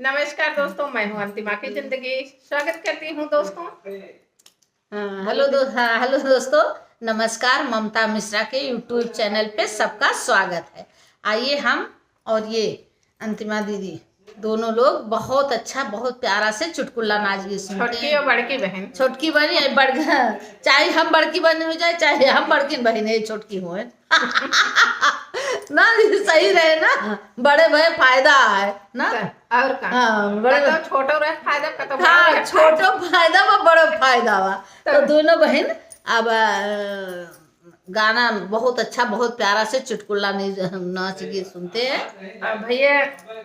नमस्कार दोस्तों, मैं हूं अंतिमा की जिंदगी। स्वागत करती हूं दोस्तों। हेलो दोस्तों, नमस्कार। ममता मिश्रा के यूट्यूब चैनल पे सबका स्वागत है। आइए हम और ये अंतिमा दीदी दोनों लोग बहुत अच्छा बहुत प्यारा से चुटकुला नाच गीत सुनते हैं। छोटकी और बड़की बहन, छोटकी बहन चाहे हम बड़की बहन हो जाए चाहे हम बड़की बहन है छोटकी हो ना, सही रहे ना, बड़े भले फायदा है ना। और का हाँ, बड़े तो छोटो रहे फायदा का तो हाँ, छोटो फायदा व बड़ो फायदा वा। तो दोनों बहन अब गाना बहुत अच्छा बहुत प्यारा से चुटकुला नाच गीत सुनते हैं। भैया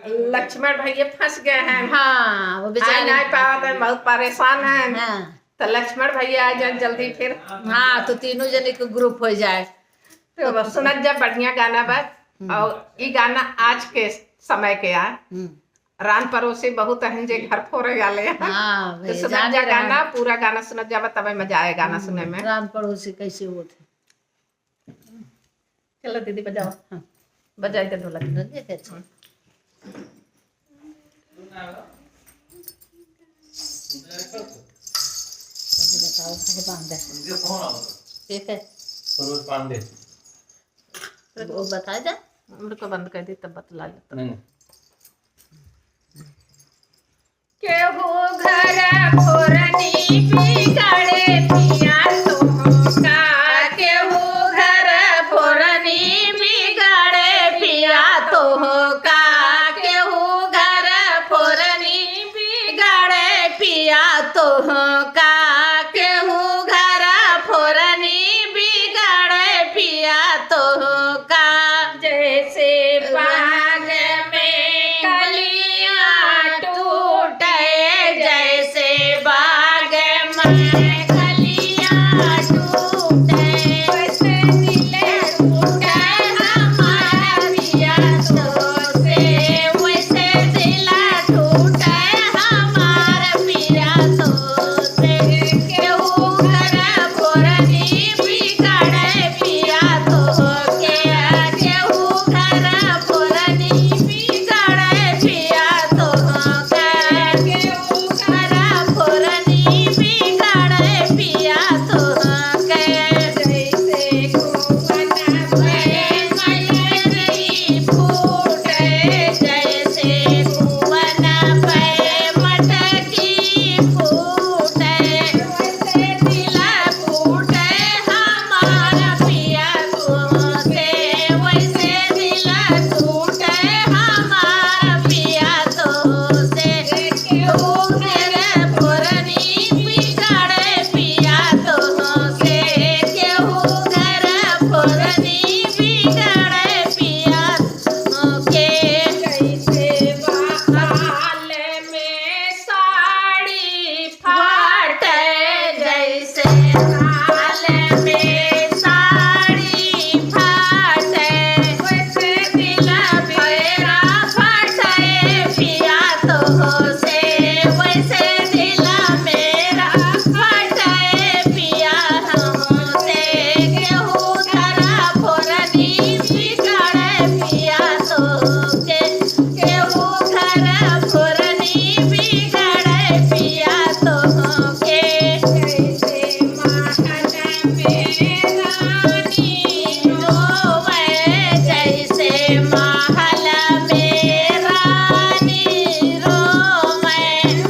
लक्ष्मण भैया फंस गए हैं। हाँ, वो बेचारे नहीं पावत है, बहुत परेशान है। हाँ, तो लक्ष्मण भैया आ जाए जल्दी फिर। हाँ, तो तीनों जने के ग्रुप हो जाए तो सुनत जब बढ़िया गाना बा। और ये गाना आज के समय के आ रान पड़ोसी बहुत अहम जे घर फोरे गाले। हाँ, तो सुनत जा गाना, पूरा गाना सुनत जावा तब मजा आए गाना सुने में। रान पड़ोसी कैसे वो थे। चलो दीदी बजाओ। हाँ, बजाई के ढोलक। ठीक है, वो बता जा। उनको बंद कर दी तब बतला लेता। नहीं केहू घर फोरनी बिगाड़े पिया तुमका। केहू घर फोरनी बिगाड़े पिया तुमका। केहू घर फोरनी बिगाड़े पिया तुमका। केहू घर फोरनी बिगाड़े पिया तुमका। जैसे बाग में कलियां टूटे, जैसे बाग में कलियां टूटे, वैसे दिल टूटे हमारा पिया तो से। वैसे दिल टूटे हमारा पिया तो से। केहू घर फोरनी बिगाड़े पिया तो के। केहू घर फोरनी बिगाड़े पिया तो के। केहू घर फोरनी बिगाड़े पिया तो के। जैसे कुवन में मलरी फूटे, जैसे कुवन में मटकी फूटे, वैसे दिल फूटे हमारा पिया तो से। वैसे दिल टूटे हमारा पिया तो से। केहू घर फोरनी बिगाड़े पिया तो से। केहू घर फोरनी बिगाड़े पिया तो के। जैसे बहाल में साड़ी फाटे, जैसे हाल में साड़ी फाटे, वैसे दिल मेरा फटे पिया तो से। वैसे दिल मेरा फटे पिया हमसे। केहू घर फोरनी बिगाड़े पिया तो के। केहू घर फोरनी बिगाड़े पिया तो के। जैसे महल में रानी रोवे, जैसे महल में रानी रोवे,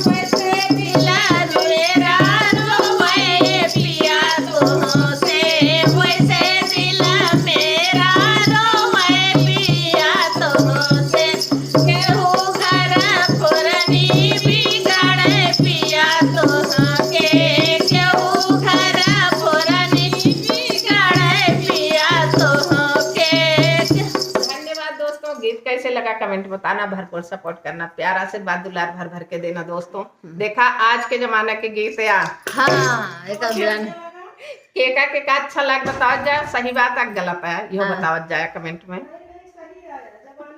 वैसे दिल मेरा रोवे पिया तो से। वैसे दिल मेरा रोवे पिया तो से। केहू घर फोरनी बिगाड़े पिया तो के। केहू घर फोरनी बिगाड़े पिया तो के। धन्यवाद दोस्तों। गीत कैसे लगा कमेंट बताना, भरपूर सपोर्ट करना, प्यारा से बात दुलार भर भर के देना दोस्तों। देखा आज के जमाने के गीत या हाँ, एक केका के का अच्छा लग बताओ जाए, सही बात है गलत है यो बताओ जाए कमेंट में।